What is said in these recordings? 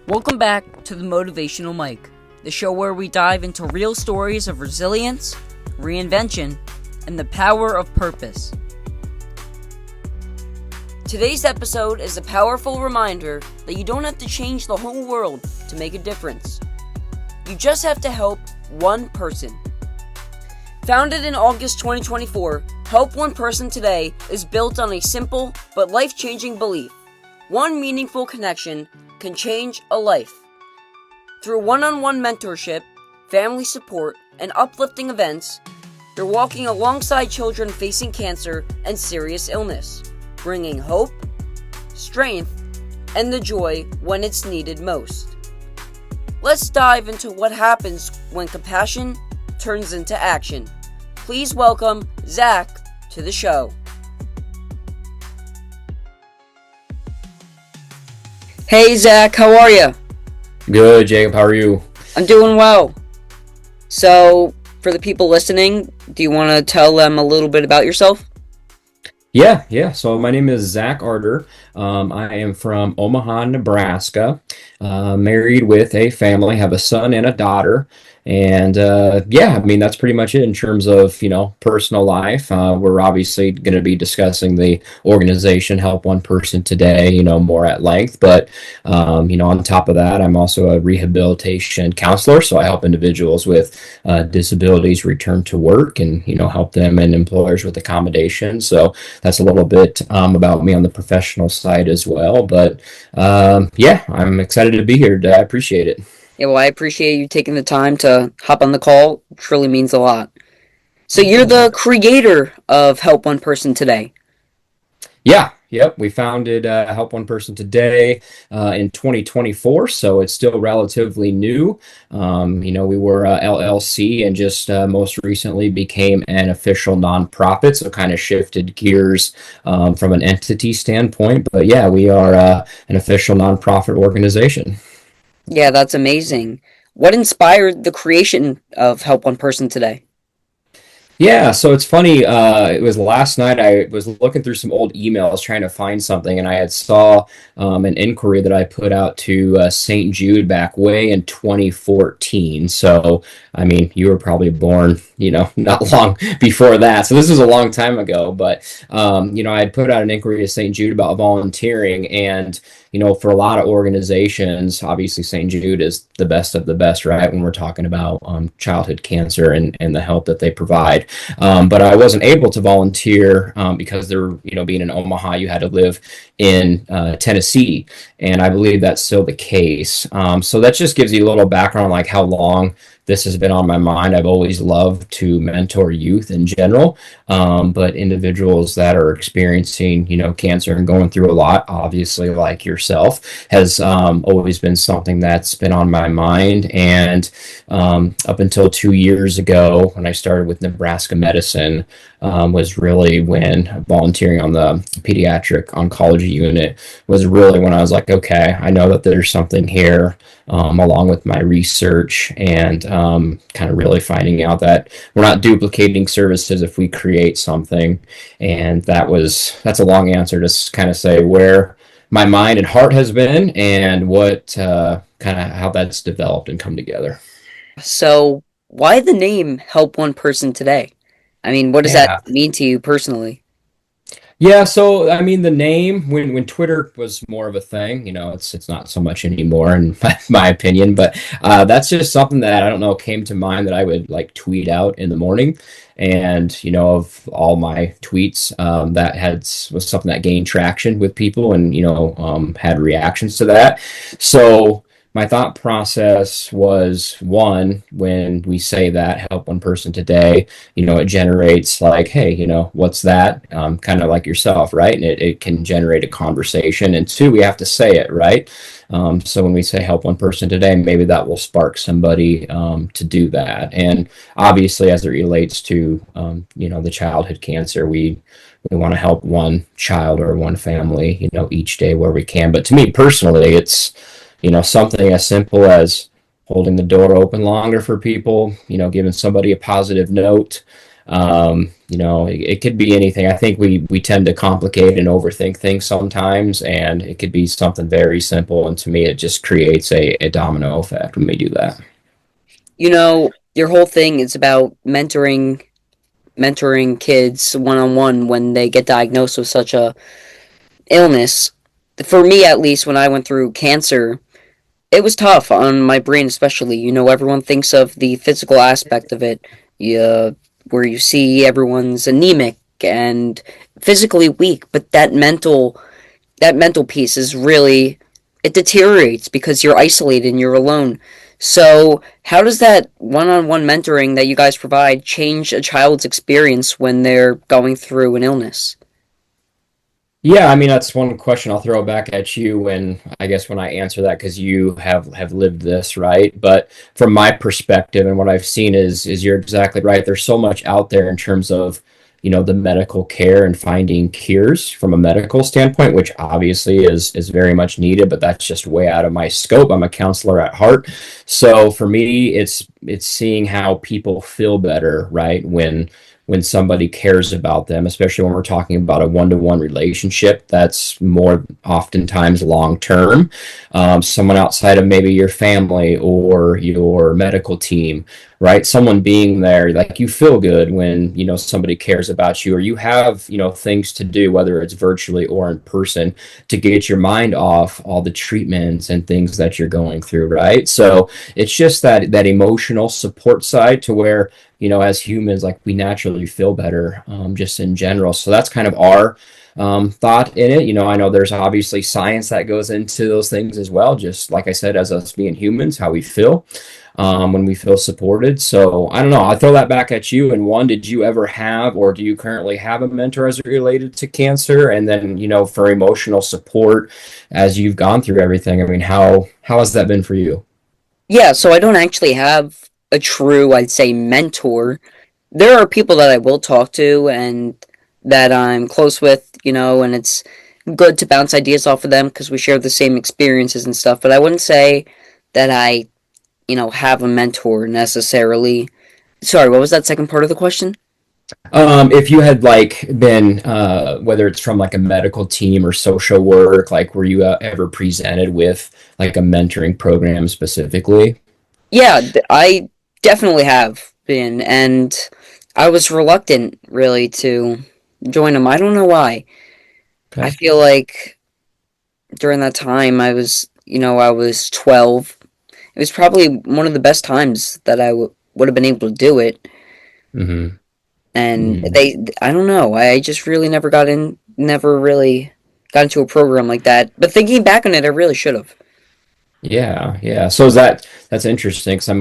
Welcome back to the Motivational Mic, the show where we dive into real stories of resilience, reinvention, and the power of purpose. Today's episode is a powerful reminder that you don't have to change the whole world to make a difference. You just have to help one person. Founded in August 2024, Help One Person Today is built on a simple but life-changing belief. One meaningful connection can change a life. Through one-on-one mentorship, family support, and uplifting events, you're walking alongside children facing cancer and serious illness, bringing hope, strength, and the joy when it's needed most. Let's dive into what happens when compassion turns into action. Please welcome Zach to the show. Hey Zach, how are you? Good, Jacob. How are you? I'm doing well. So, for the people listening, do you want to tell them a little bit about yourself? Yeah. So my name is Zach Arter. I am from Omaha, Nebraska. Married with a family, have a son and a daughter. And that's pretty much it in terms of, personal life. We're obviously going to be discussing the organization Help One Person Today, more at length. But, on top of that, I'm also a rehabilitation counselor. So I help individuals with disabilities return to work and, help them and employers with accommodations. So that's a little bit about me on the professional side as well. But I'm excited to be here today. I appreciate it. Yeah, well, I appreciate you taking the time to hop on the call. It truly means a lot. So you're the creator of Help One Person Today. Yep. We founded Help One Person Today in 2024, so it's still relatively new. We were LLC and just most recently became an official nonprofit, so kind of shifted gears from an entity standpoint. But yeah, we are an official nonprofit organization. Yeah, that's amazing. What inspired the creation of Help One Person Today? Yeah, so it's funny. It was last night. I was looking through some old emails trying to find something, and I had saw an inquiry that I put out to St. Jude back way in 2014. So, I mean, you were probably born, not long before that. So this was a long time ago. But I had put out an inquiry to St. Jude about volunteering, and for a lot of organizations, obviously St. Jude is the best of the best, right? When we're talking about childhood cancer and the help that they provide. But I wasn't able to volunteer because there, being in Omaha, you had to live in Tennessee. And I believe that's still the case. So that just gives you a little background on like how long this has been on my mind. I've always loved to mentor youth in general, but individuals that are experiencing, cancer and going through a lot, obviously like yourself, has always been something that's been on my mind. And up until 2 years ago, when I started with Nebraska Medicine, was really when volunteering on the pediatric oncology unit was really when I was like, okay, I know that there's something here, along with my research and kind of really finding out that we're not duplicating services if we create something. And that's a long answer to kind of say where my mind and heart has been and what kind of how that's developed and come together. So why the name Help One Person Today? I mean, what does that mean to you personally? Yeah, so I mean the name when Twitter was more of a thing, it's not so much anymore in my opinion, but that's just something that I don't know came to mind that I would like tweet out in the morning, and of all my tweets, was something that gained traction with people and had reactions to that. So my thought process was one, when we say that help one person today, it generates like, hey, what's that? Kind of like yourself, right? And it can generate a conversation. And two, we have to say it, right? So when we say help one person today, maybe that will spark somebody to do that. And obviously, as it relates to, the childhood cancer, we want to help one child or one family, each day where we can. But to me personally, it's something as simple as holding the door open longer for people, giving somebody a positive note, It could be anything. I think we tend to complicate and overthink things sometimes, and it could be something very simple. And to me, it just creates a domino effect when we do that. Your whole thing is about mentoring kids one on one when they get diagnosed with such a illness. For me, at least, when I went through cancer, it was tough on my brain, especially. Everyone thinks of the physical aspect of it, yeah, where you see everyone's anemic and physically weak, but that mental piece is really, it deteriorates because you're isolated and you're alone. So, how does that one-on-one mentoring that you guys provide change a child's experience when they're going through an illness? Yeah, I mean that's one question I'll throw back at you when I guess when I answer that because you have lived this, right? But from my perspective and what I've seen is you're exactly right. There's so much out there in terms of, the medical care and finding cures from a medical standpoint, which obviously is very much needed, but that's just way out of my scope. I'm a counselor at heart. So for me, it's seeing how people feel better, right? When somebody cares about them, especially when we're talking about a one-to-one relationship that's more oftentimes long-term. Someone outside of maybe your family or your medical team, right? Someone being there, like you feel good when, somebody cares about you or you have, things to do, whether it's virtually or in person, to get your mind off all the treatments and things that you're going through, right? So it's just that emotional support side to where as humans, like we naturally feel better just in general. So that's kind of our thought in it. I know there's obviously science that goes into those things as well, just like I said, as us being humans, how we feel when we feel supported. So I don't know. I'll throw that back at you. And one, did you ever have, or do you currently have a mentor as it related to cancer? And then, for emotional support as you've gone through everything, I mean, how has that been for you? Yeah, so I don't actually have a true, I'd say, mentor. There are people that I will talk to and that I'm close with, and it's good to bounce ideas off of them because we share the same experiences and stuff. But I wouldn't say that I, have a mentor necessarily. Sorry, what was that second part of the question? If you had like been, whether it's from like a medical team or social work, like were you ever presented with like a mentoring program specifically? Yeah, I definitely have been, and I was reluctant really to join them. I don't know why. I Okay. feel like during that time I was 12. It was probably one of the best times that I would have been able to do it. Mm-hmm. And Mm-hmm. I don't know. I just really never really got into a program like that. But thinking back on it, I really should have. Yeah, yeah. So that's interesting because I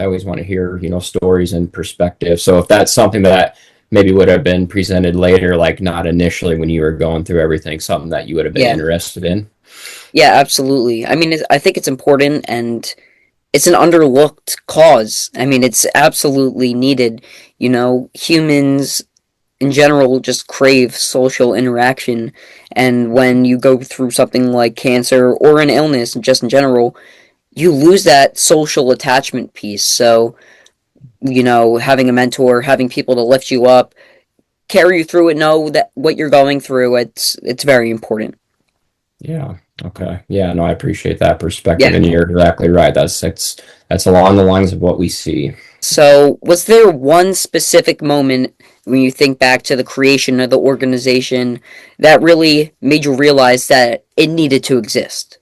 always want to hear, stories and perspective. So if that's something that maybe would have been presented later, like not initially when you were going through everything, something that you would have been Yeah. interested in. Yeah, absolutely. I mean, I think it's important and it's an underlooked cause. I mean, it's absolutely needed. Humans in general just crave social interaction. And when you go through something like cancer or an illness, just in general, you lose that social attachment piece. So, having a mentor, having people to lift you up, carry you through it, know that what you're going through, it's very important. Yeah. Okay. Yeah, no, I appreciate that perspective, Yeah. and you're exactly right. That's along the lines of what we see. So, was there one specific moment when you think back to the creation of the organization that really made you realize that it needed to exist?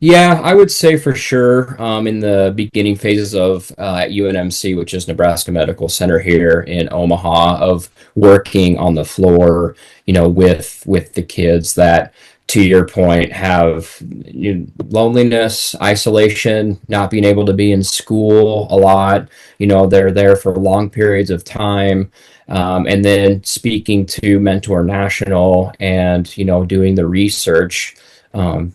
Yeah, I would say for sure in the beginning phases of at UNMC, which is Nebraska Medical Center here in Omaha, of working on the floor, with the kids that, to your point, have loneliness, isolation, not being able to be in school a lot. They're there for long periods of time. And then speaking to Mentor National and, doing the research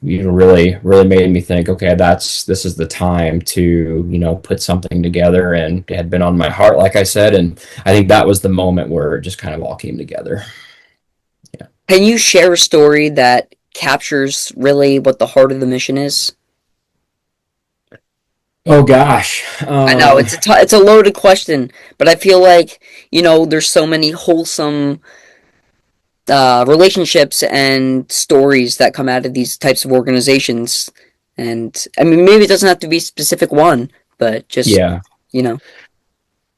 really made me think, okay, this is the time to, put something together, and it had been on my heart, like I said, and I think that was the moment where it just kind of all came together. Yeah. Can you share a story that captures really what the heart of the mission is? Oh gosh. I know it's a loaded question, but I feel like there's so many wholesome relationships and stories that come out of these types of organizations, and I mean maybe it doesn't have to be a specific one, but just Yeah. you know,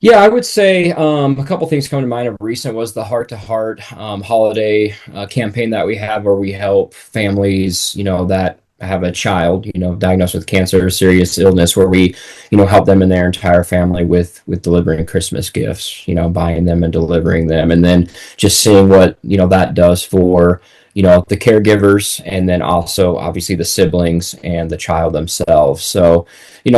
Yeah, I would say a couple things come to mind of recent was the Heart to Heart holiday campaign that we have where we help families, that have a child, diagnosed with cancer or serious illness, where we, help them and their entire family with delivering Christmas gifts, buying them and delivering them, and then just seeing what, that does for, the caregivers and then also obviously the siblings and the child themselves. So,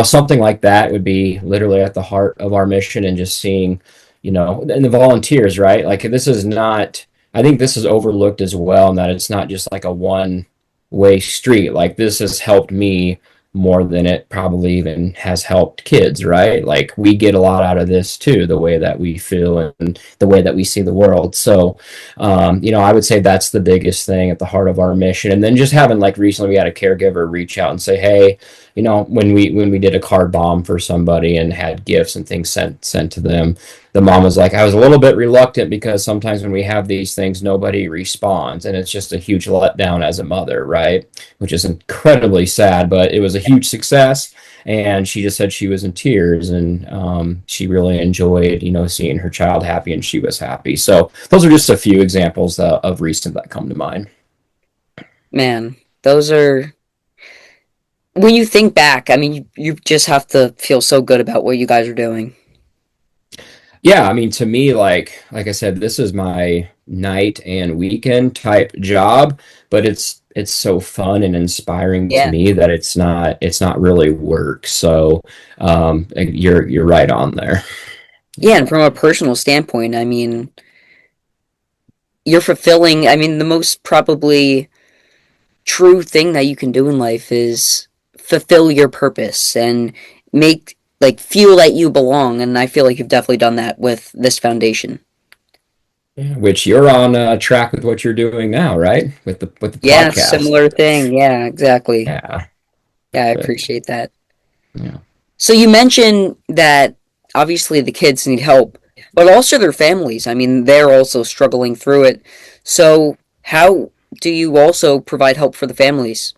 something like that would be literally at the heart of our mission and just seeing, and the volunteers, right? Like this is not, I think this is overlooked as well, and that it's not just like a one way street. Like this has helped me more than it probably even has helped kids, right? Like we get a lot out of this too, the way that we feel and the way that we see the world. So, I would say that's the biggest thing at the heart of our mission. And then just having like recently we had a caregiver reach out and say, hey, when we did a card bomb for somebody and had gifts and things sent to them, the mom was like, I was a little bit reluctant because sometimes when we have these things, nobody responds, and it's just a huge letdown as a mother, right? Which is incredibly sad, but it was a huge success. And she just said she was in tears, and she really enjoyed, seeing her child happy, and she was happy. So those are just a few examples of recent that come to mind. man, those are when you think back. I mean, you just have to feel so good about what you guys are doing. Yeah, I mean, to me, like I said, this is my night and weekend type job, but it's so fun and inspiring to Yeah, me that it's not really work. So you're right on there. yeah, and from a personal standpoint, I mean, you're fulfilling. I mean, the most probably true thing that you can do in life is fulfill your purpose and make like feel that you belong. And I feel like you've definitely done that with this foundation. Yeah, which you're on track with what you're doing now, right? With the Yeah, podcast. similar thing. Yeah, exactly. Yeah, Yeah, I perfect. appreciate that. Yeah. So you mentioned that obviously the kids need help, but also their families. I mean, they're also struggling through it. So how do you also provide help for the families?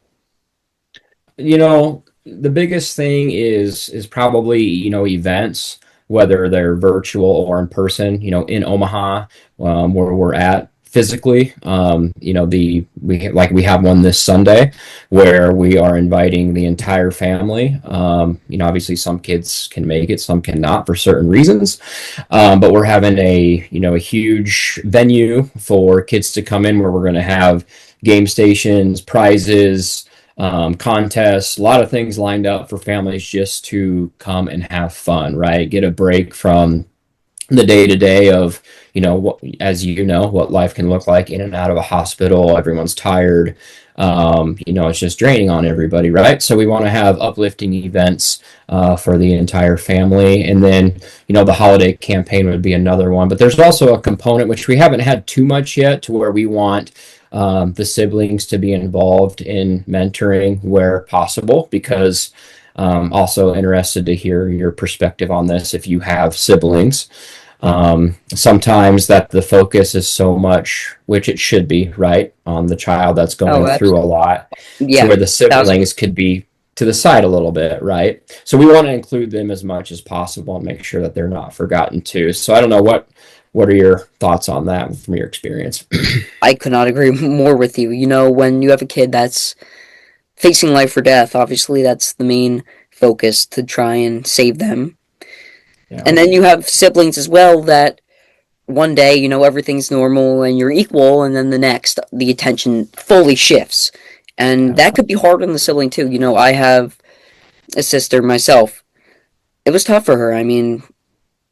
The biggest thing is probably, events, whether they're virtual or in person, in Omaha, where we're at physically. We have one this Sunday where we are inviting the entire family. Obviously some kids can make it, some cannot for certain reasons. But we're having a huge venue for kids to come in where we're going to have game stations, prizes, contests, a lot of things lined up for families just to come and have fun, right? Get a break from the day to day of, as what life can look like in and out of a hospital. Everyone's tired. It's just draining on everybody, right? So we want to have uplifting events for the entire family. And then, the holiday campaign would be another one. But there's also a component which we haven't had too much yet to where we want the siblings to be involved in mentoring where possible, because also interested to hear your perspective on this if you have siblings. Sometimes that the focus is so much, which it should be, right, on the child that's Oh, going through a absolutely. lot, to Yeah, where the thousand. siblings could be to the side a little bit, right? So we want to include them as much as possible and make sure that they're not forgotten too. So I don't know what are your thoughts on that from your experience? I could not agree more with you. You know, when you have a kid that's facing life or death, obviously that's the main focus to try and save them. Yeah, And then you have siblings as well that one day, everything's normal and you're equal, and then the next, the attention fully shifts. And yeah, that could be hard on the sibling too. You know, I have a sister myself. It was tough for her. I mean,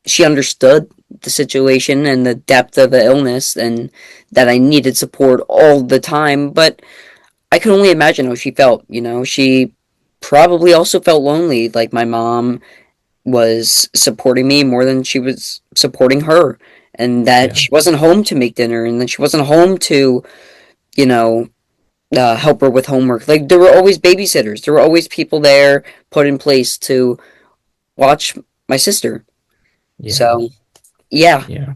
she understood the situation and the depth of the illness and that I needed support all the time, but I can only imagine how she felt. She probably also felt lonely, like my mom was supporting me more than she was supporting her, and that yeah, she wasn't home to make dinner, and that she wasn't home to, you know, help her with homework. Like there were always babysitters. There were always people there put in place to watch my sister. Yeah. So yeah, Yeah.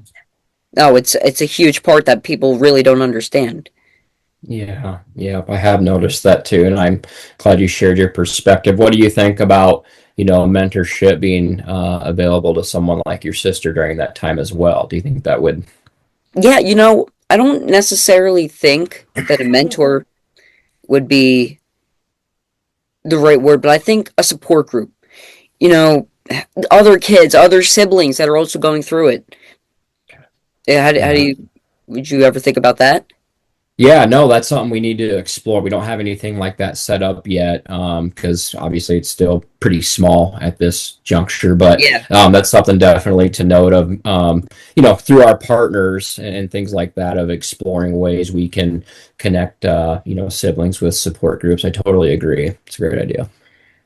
no, it's a huge part that people really don't understand. Yeah, yeah, I have noticed that too, and I'm glad you shared your perspective. What do you think about, mentorship being available to someone like your sister during that time as well? Do you think that would? Yeah, I don't necessarily think that a mentor would be the right word, but I think a support group. You know, other kids, other siblings that are also going through it. Yeah, how do Yeah. you would you ever think about that? Yeah, no, that's something we need to explore. We don't have anything like that set up yet, because obviously it's still pretty small at this juncture. But Yeah. that's something definitely to note of, through our partners and things like that, of exploring ways we can connect, siblings with support groups. I totally agree. It's a great idea.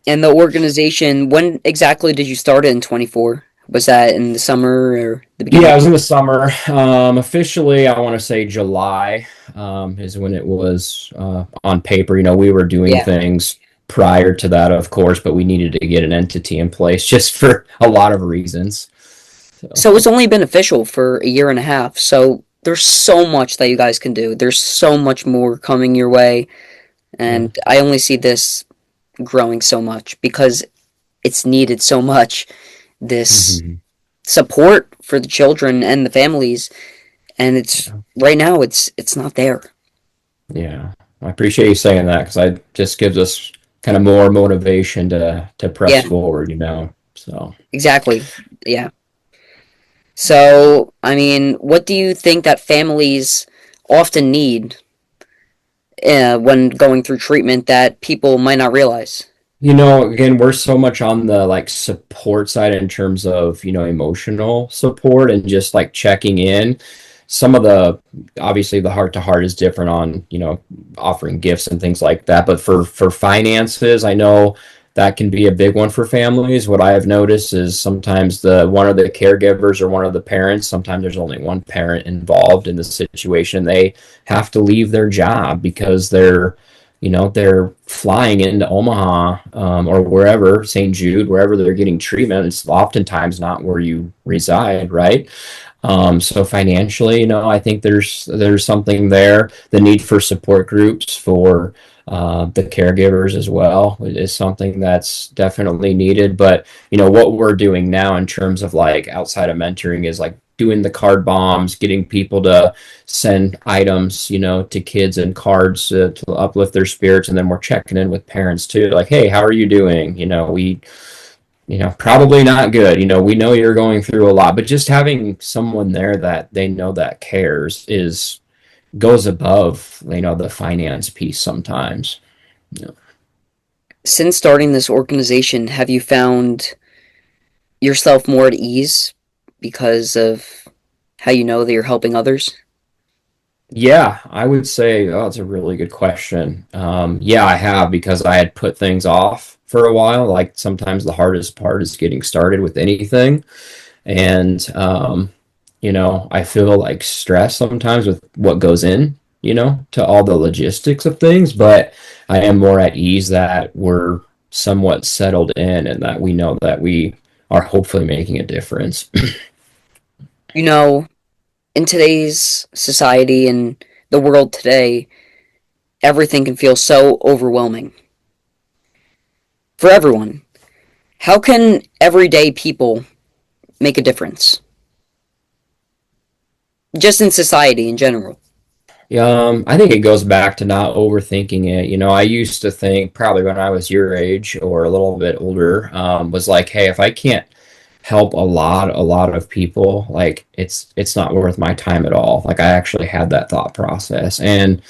And the organization, when exactly did you start it in 24? Was that in the summer or the beginning? Yeah, it was in the summer. Officially, I want to say July is when it was on paper. We were doing Yeah. things prior to that, of course, but we needed to get an entity in place just for a lot of reasons. So, So it's only been official for a year and a half. So there's so much that you guys can do. There's so much more coming your way. yeah. And I only see this growing so much because it's needed so much. This Mhm. support for the children and the families. And it's Yeah. right now it's not there. Yeah. I appreciate you saying that because it just gives us kind of more motivation to press Yeah, forward. So. exactly. Yeah. So, I mean, what do you think that families often need when going through treatment that people might not realize? Again, we're so much on the like support side in terms of, emotional support and just like checking in. Some of the obviously the heart to heart is different on, offering gifts and things like that. But for finances, I know that can be a big one for families. What I have noticed is sometimes the one of the caregivers or one of the parents, sometimes there's only one parent involved in the situation. They have to leave their job because they're flying into Omaha, or wherever, St. Jude, wherever they're getting treatment. It's oftentimes not where you reside, right? So financially, I think there's something there. The need for support groups for the caregivers as well is something that's definitely needed. But what we're doing now in terms of like outside of mentoring is like doing the card bombs, getting people to send items, to kids and cards to uplift their spirits, and then we're checking in with parents too, like, hey, how are you doing? Probably not good. We know you're going through a lot, but just having someone there that they know that cares is goes above, the finance piece sometimes. Yeah. Since starting this organization, have you found yourself more at ease because of how you know that you're helping others? Yeah, I would say, oh, that's a really good question. Yeah, I have because I had put things off for a while. Like sometimes the hardest part is getting started with anything. And I feel like stressed sometimes with what goes in, to all the logistics of things, but I am more at ease that we're somewhat settled in and that we know that we are hopefully making a difference. You know, in today's society and the world today, everything can feel so overwhelming for everyone. How can everyday people make a difference? Just in society in general. I think it goes back to not overthinking it. I used to think probably when I was your age or a little bit older, was like, hey, if I can't help a lot of people, like it's not worth my time at all. Like I actually had that thought process. And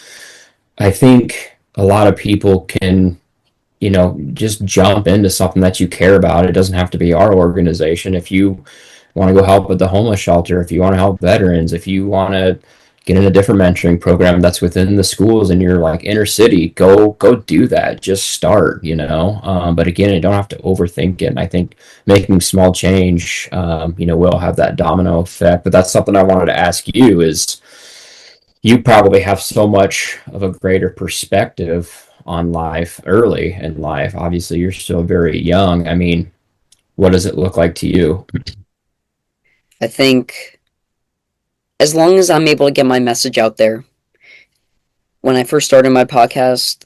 I think a lot of people can, just jump into something that you care about. It doesn't have to be our organization. If you want to go help with the homeless shelter, if you want to help veterans, if you want to get in a different mentoring program that's within the schools in your like inner city, go do that. Just start, but again, you don't have to overthink it. And I think making small change, will have that domino effect. But that's something I wanted to ask you is, you probably have so much of a greater perspective on life early in life. Obviously, you're still very young. I mean, what does it look like to you? I think as long as I'm able to get my message out there, when I first started my podcast,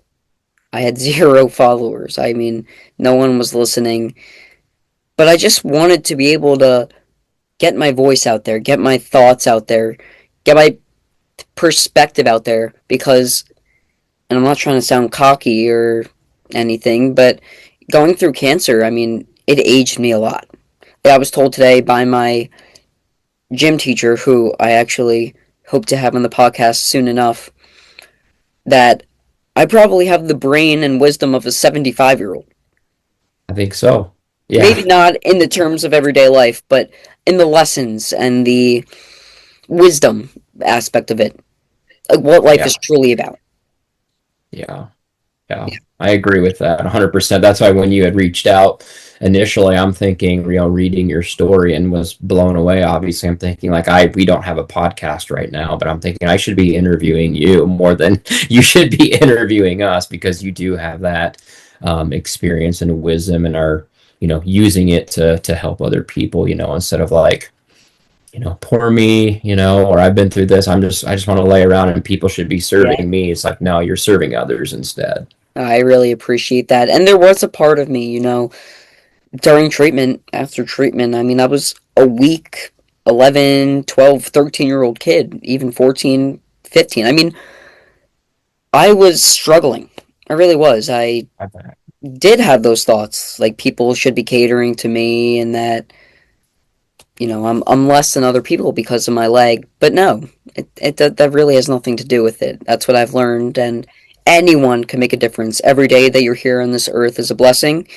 I had zero followers. I mean, no one was listening, but I just wanted to be able to get my voice out there, get my thoughts out there, get my perspective out there because, and I'm not trying to sound cocky or anything, but going through cancer, I mean, it aged me a lot. I was told today by my gym teacher, who I actually hope to have on the podcast soon enough, that I probably have the brain and wisdom of a 75-year-old. I think so. Maybe Yeah, not in the terms of everyday life, but in the lessons and the wisdom aspect of it, like what life yeah, is truly about. yeah. Yeah, I agree with that 100%. That's why when you had reached out initially, I'm thinking, reading your story and was blown away. Obviously, I'm thinking like we don't have a podcast right now, but I'm thinking I should be interviewing you more than you should be interviewing us because you do have that experience and wisdom and are, using it to help other people, instead of like, poor me, or I've been through this. I just want to lay around and people should be Yeah. serving me. It's like, no, you're serving others instead. I really appreciate that. And there was a part of me, during treatment, after treatment, I mean, I was a weak 11, 12, 13-year-old kid, even 14, 15. I mean, I was struggling. I really was. I did have those thoughts, like people should be catering to me and that, I'm less than other people because of my leg. But no, that really has nothing to do with it. That's what I've learned. And anyone can make a difference. Every day that you're here on this earth is a blessing,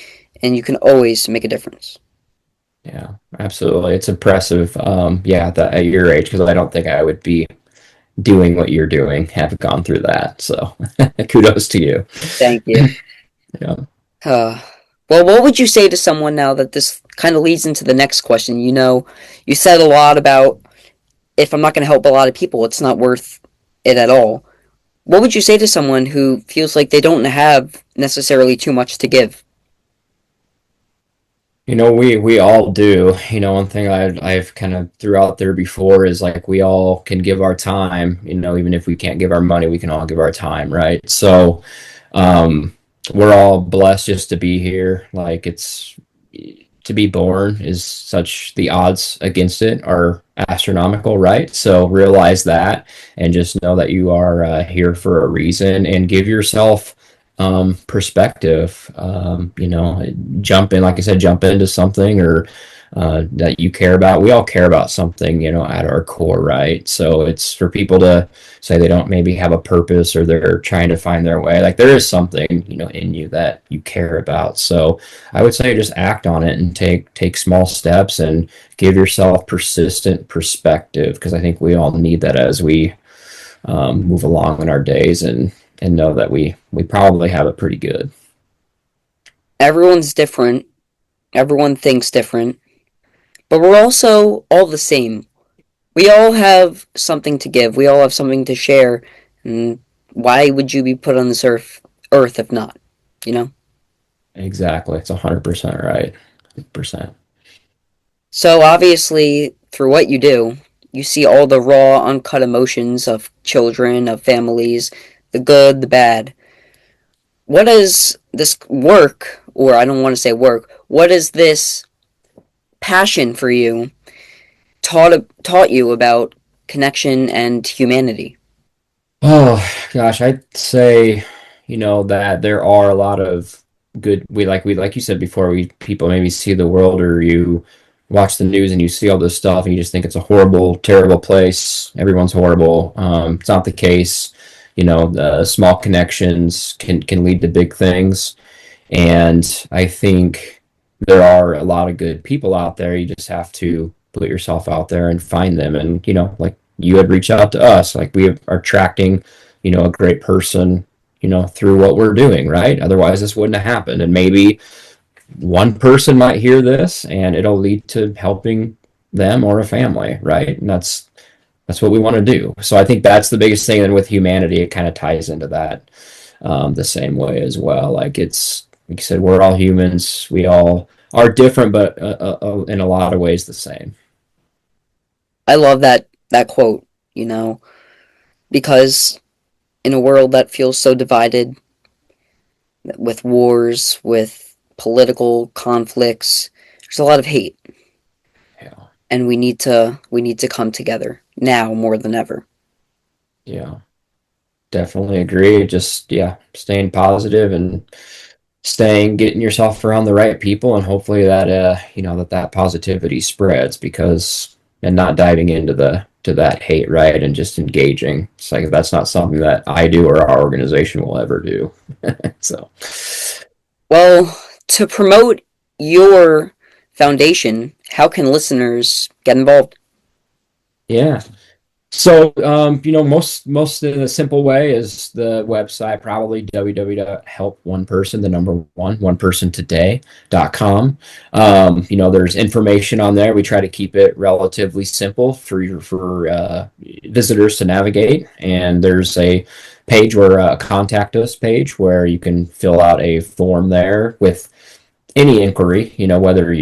and you can always make a difference. Yeah, absolutely. It's impressive. Yeah, that at your age, because I don't think I would be doing what you're doing, have gone through that. So kudos to you. Thank you. Yeah. Uh, well, what would you say to someone now that this kind of leads into the next question? You said a lot about if I'm not going to help a lot of people, it's not worth it at all. What would you say to someone who feels like they don't have necessarily too much to give? We all do. One thing I've kind of threw out there before is like we all can give our time. Even if we can't give our money, we can all give our time, right? So, um, we're all blessed just to be here. Like it's to be born is such the odds against it are astronomical, right? So realize that and just know that you are here for a reason and give yourself perspective. Jump in, like I said, jump into something or that you care about. We all care about something, at our core, right? So it's for people to say they don't maybe have a purpose or they're trying to find their way. Like there is something, in you that you care about. So I would say just act on it and take small steps and give yourself persistent perspective because I think we all need that as we move along in our days and know that we probably have it pretty good. Everyone's different, everyone thinks different, but we're also all the same. We all have something to give, we all have something to share, and why would you be put on this earth if not? You know? Exactly, it's 100% right. 100%. So obviously, through what you do, you see all the raw, uncut emotions of children, of families, the good, the bad. What is this work, or I don't want to say work, what is this passion for you taught you about connection and humanity? Oh gosh, I'd say, that there are a lot of good we like you said before, we people maybe see the world or you watch the news and you see all this stuff and you just think it's a horrible, terrible place. Everyone's horrible. It's not the case. The small connections can lead to big things. And I think there are a lot of good people out there. You just have to put yourself out there and find them. And, like you had reached out to us, like we are attracting, a great person, through what we're doing, right? Otherwise, this wouldn't have happened. And maybe one person might hear this and it'll lead to helping them or a family, right? And that's That's what we want to do. So I think that's the biggest thing. And with humanity, it kind of ties into that the same way as well. Like it's like you said, we're all humans. We all are different, but in a lot of ways the same. I love that quote, you know, because in a world that feels so divided with wars, with political conflicts, there's a lot of hate, Yeah, and we need to come together now more than ever. yeah, definitely agree. Just yeah, staying positive and getting yourself around the right people, and hopefully that that positivity spreads, because and not diving into the to that hate, right, and just engaging. It's like that's not something that I do or our organization will ever do. So Well, to promote your foundation, how can listeners get involved? yeah. So, most in a simple way is the website, probably www.helponeperson, the number one person today.com. There's information on there. We try to keep it relatively simple for visitors to navigate. And there's a page where contact us page where you can fill out a form there with any inquiry, whether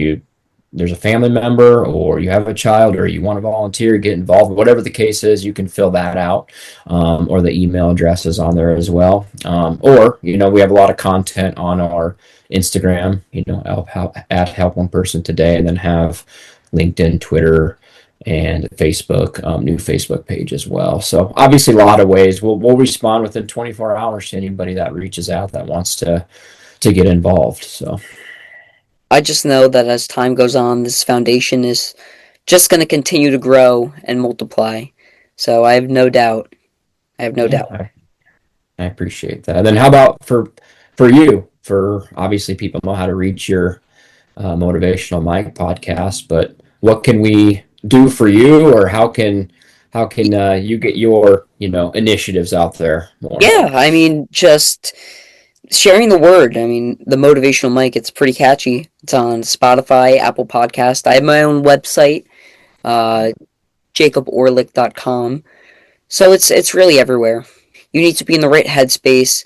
there's a family member or you have a child or you want to volunteer, get involved, whatever the case is, you can fill that out, or the email address is on there as well. Or we have a lot of content on our Instagram, at Help One Person Today, and then have LinkedIn, Twitter, and Facebook, new Facebook page as well. So obviously a lot of ways. We'll respond within 24 hours to anybody that reaches out that wants to get involved. So I just know that as time goes on, this foundation is just going to continue to grow and multiply. So I have no doubt. I have no yeah, doubt. I appreciate that. And then how about for you? For obviously people know how to reach your motivational mic podcast, but what can we do for you, or how can you get your initiatives out there more? Yeah, I mean, just sharing the word. I mean, the motivational mic, it's pretty catchy. It's on Spotify, Apple Podcast. I have my own website, uh, jacoborlick.com. So it's really everywhere. You need to be in the right headspace,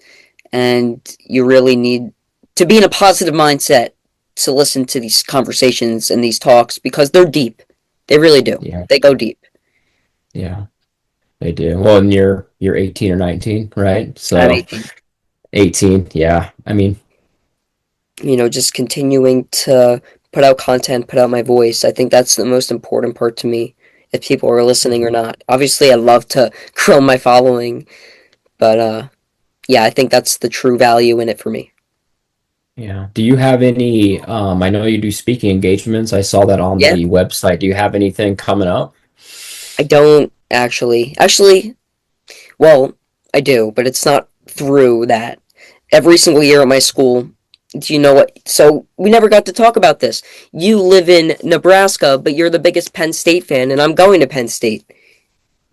and you really need to be in a positive mindset to listen to these conversations and these talks because they're deep. They really do. Yeah, They go deep. yeah, they do. Well, and you're 18 or 19, right? I'm So 18. 18, yeah. I mean, Just continuing to put out content, put out my voice. I think that's the most important part to me, if people are listening or not. Obviously, I love to grow my following, but yeah, I think that's the true value in it for me. yeah. Do you have any? I know you do speaking engagements. I saw that on Yeah, the website. Do you have anything coming up? I don't actually. Actually, well, I do, but it's not through that. Every single year at my school, do you know what? So we never got to talk about this. You live in Nebraska, but you're the biggest Penn State fan, and I'm going to Penn State.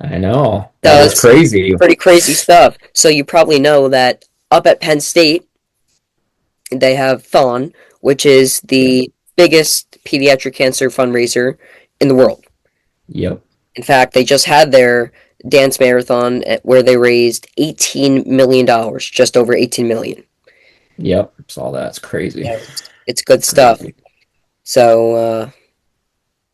I know. So That is it's crazy. pretty crazy stuff. So you probably know that up at Penn State, they have Thon, which is Yeah. the biggest pediatric cancer fundraiser in the world. Yep. In fact, they just had their dance marathon where they raised $18 million, just over 18 million. Yep. Saw that. It's crazy. Yeah, it's good stuff. Crazy. So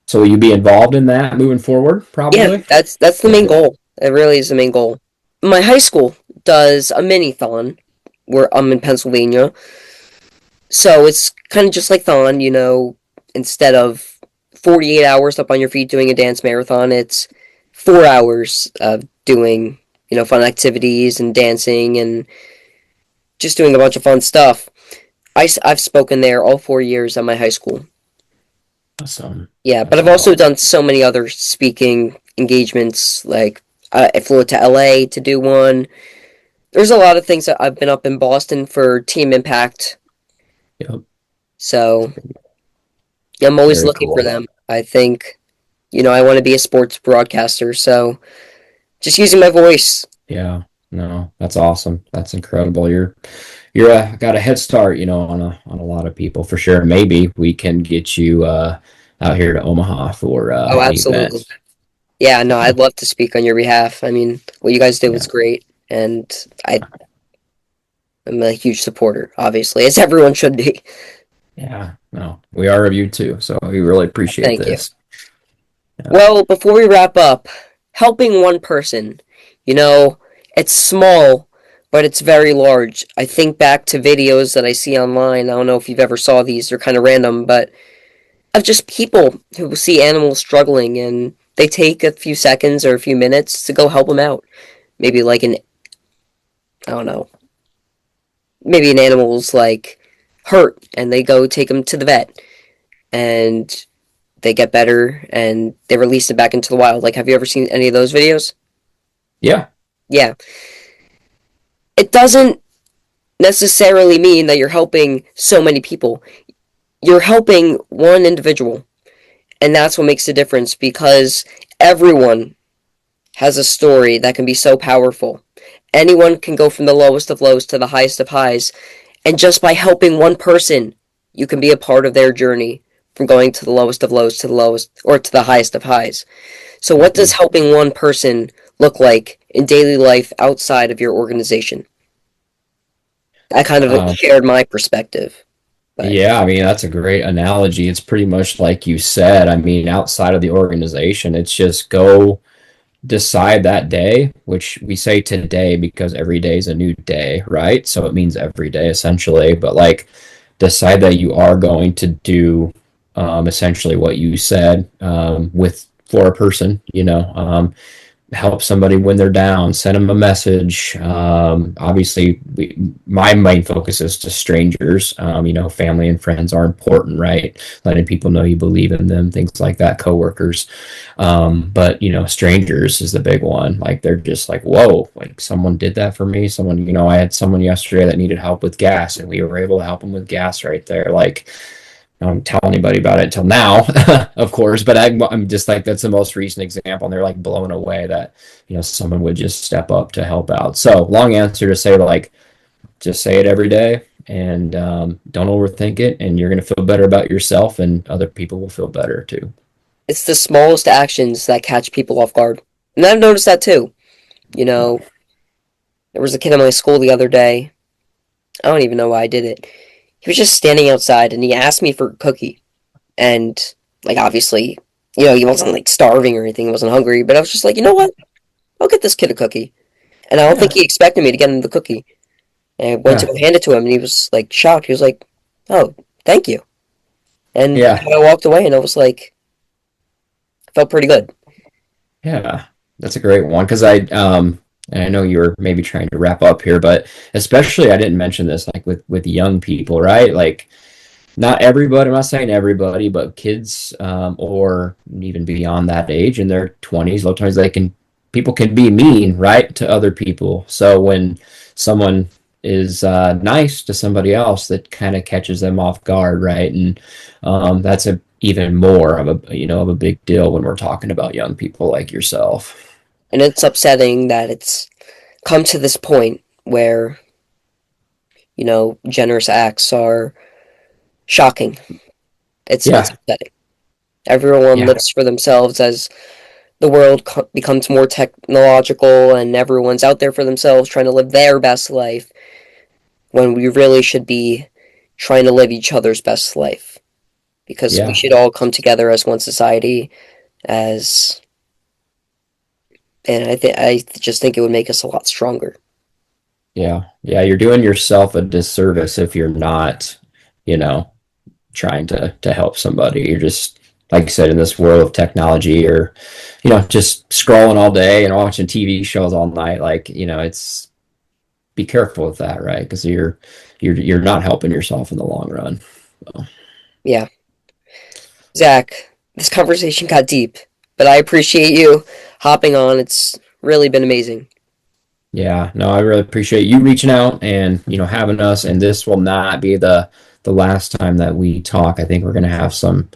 So will you be involved in that moving forward? yeah, Probably. that's the Yeah. main goal. It really is the main goal. My high school does a mini-thon where I'm in Pennsylvania. So it's kind of just like Thon, instead of 48 hours up on your feet doing a dance marathon, it's 4 hours of doing, fun activities and dancing and just doing a bunch of fun stuff. I've spoken there all 4 years at my high school. Awesome. Yeah, but That's I've also awesome. done so many other speaking engagements. Like, I flew to LA to do one. There's a lot of things that I've been up in Boston for Team Impact. Yep. So I'm always Very looking for cool. them. I think, I want to be a sports broadcaster. So just using my voice. Yeah. No, that's awesome. That's incredible. You're got a head start, on a lot of people for sure. Maybe we can get you out here to Omaha for Oh, an event. absolutely. Yeah, no, I'd love to speak on your behalf. I mean, what you guys did was Yeah, great, and I am a huge supporter, obviously, as everyone should be. yeah, no, we are of you too, so we really appreciate Thank you. this. Yeah, Well, before we wrap up, helping one person, you know, it's small, but it's very large. I think back to videos that I see online. I don't know if you've ever saw these, they're kind of random, but of just people who see animals struggling and they take a few seconds or a few minutes to go help them out. Maybe like I don't know, maybe an animal's like hurt and they go take them to the vet and they get better and they release it back into the wild. Like, have you ever seen any of those videos? yeah, Yeah. It doesn't necessarily mean that you're helping so many people. You're helping one individual. And that's what makes the difference because everyone has a story that can be so powerful. Anyone can go from the lowest of lows to the highest of highs. And just by helping one person, you can be a part of their journey from going to the lowest of lows to the lowest or to the highest of highs. So, what does mhm. helping one person look like in daily life outside of your organization? I kind of Um, shared my perspective, but yeah, I mean, that's a great analogy. It's pretty much like you said. I mean, outside of the organization, it's just go decide that day, which we say today because every day is a new day, right? So it means every day essentially, but like decide that you are going to do essentially what you said with for a person, help somebody when they're down, send them a message. Obviously, my main focus is to strangers. Family and friends are important, right? Letting people know you believe in them, things like that, coworkers. But strangers is the big one. Like they're just like, whoa, like someone did that for me. Someone, I had someone yesterday that needed help with gas, and we were able to help them with gas right there. Like I don't tell anybody about it until now, of course, but I'm just like, that's the most recent example. And they're like blown away that, someone would just step up to help out. So long answer to say like, just say it every day and don't overthink it. And you're going to feel better about yourself and other people will feel better too. it's the smallest actions that catch people off guard. And I've noticed that too. You know, there was a kid in my school the other day. I don't even know why I did it. He was just standing outside and he asked me for a cookie. And, like, obviously, he wasn't like starving or anything, he wasn't hungry, but I was just like, you know what? I'll get this kid a cookie. And I don't think Yeah. he expected me to get him the cookie. And I went to Yeah. go hand it to him and he was like shocked. He was like, oh, thank you. And Yeah. I walked away and I was like, I felt pretty good. Yeah. That's a great one. Cause and I know you were maybe trying to wrap up here, but especially I didn't mention this like with young people, right? Like, not everybody, I'm not saying everybody, but kids or even beyond that age in their 20s, low 20s, people can be mean, right, to other people. So when someone is nice to somebody else, that kind of catches them off guard, right? And that's even more of a big deal when we're talking about young people like yourself. And it's upsetting that it's come to this point where, generous acts are shocking. It's Yeah, upsetting. Everyone yeah, lives for themselves as the world becomes more technological and everyone's out there for themselves trying to live their best life when we really should be trying to live each other's best life because we yeah. should all come together as one society as and I just think it would make us a lot stronger. Yeah, yeah, you're doing yourself a disservice if you're not, you know, trying to help somebody. You're just like you said in this world of technology or just scrolling all day and watching TV shows all night. Like it's be careful with that, right? Because you're not helping yourself in the long run. So, Yeah. Zach, this conversation got deep, but I appreciate you hopping on. It's really been amazing. yeah, no, I really appreciate you reaching out and having us. And this will not be the last time that we talk. I think we're gonna have some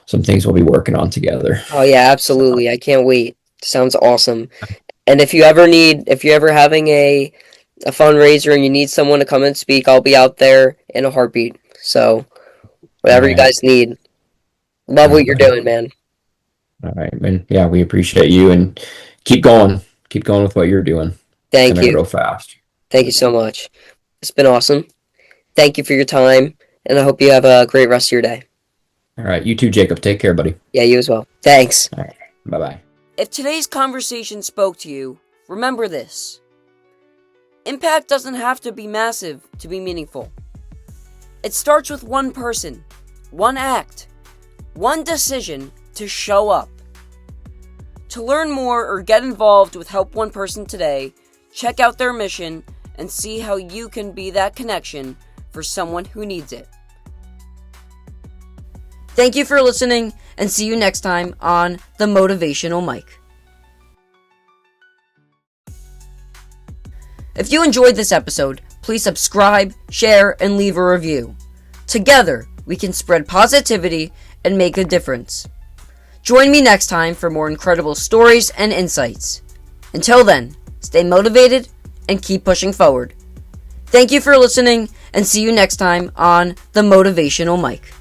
things we'll be working on together. Oh yeah, So, absolutely. I can't wait. Sounds awesome. And if you're ever having a fundraiser and you need someone to come and speak, I'll be out there in a heartbeat. So, all whatever you right, guys need. Love all what you're right, doing, man. All right, and yeah, we appreciate you and keep going. Keep going with what you're doing. It's Thank gonna you. grow fast. Thank you so much. It's been awesome. Thank you for your time, and I hope you have a great rest of your day. All right, you too, Jacob. Take care, buddy. Yeah, you as well. Thanks. All right, bye bye. If today's conversation spoke to you, remember this. Impact doesn't have to be massive to be meaningful. It starts with one person, one act, one decision to show up. To learn more or get involved with Help One Person today, check out their mission and see how you can be that connection for someone who needs it. Thank you for listening, and see you next time on the Motivational Mic. If you enjoyed this episode, please subscribe, share, and leave a review. Together, we can spread positivity and make a difference. Join me next time for more incredible stories and insights. Until then, stay motivated and keep pushing forward. Thank you for listening, and see you next time on the Motivational Mic.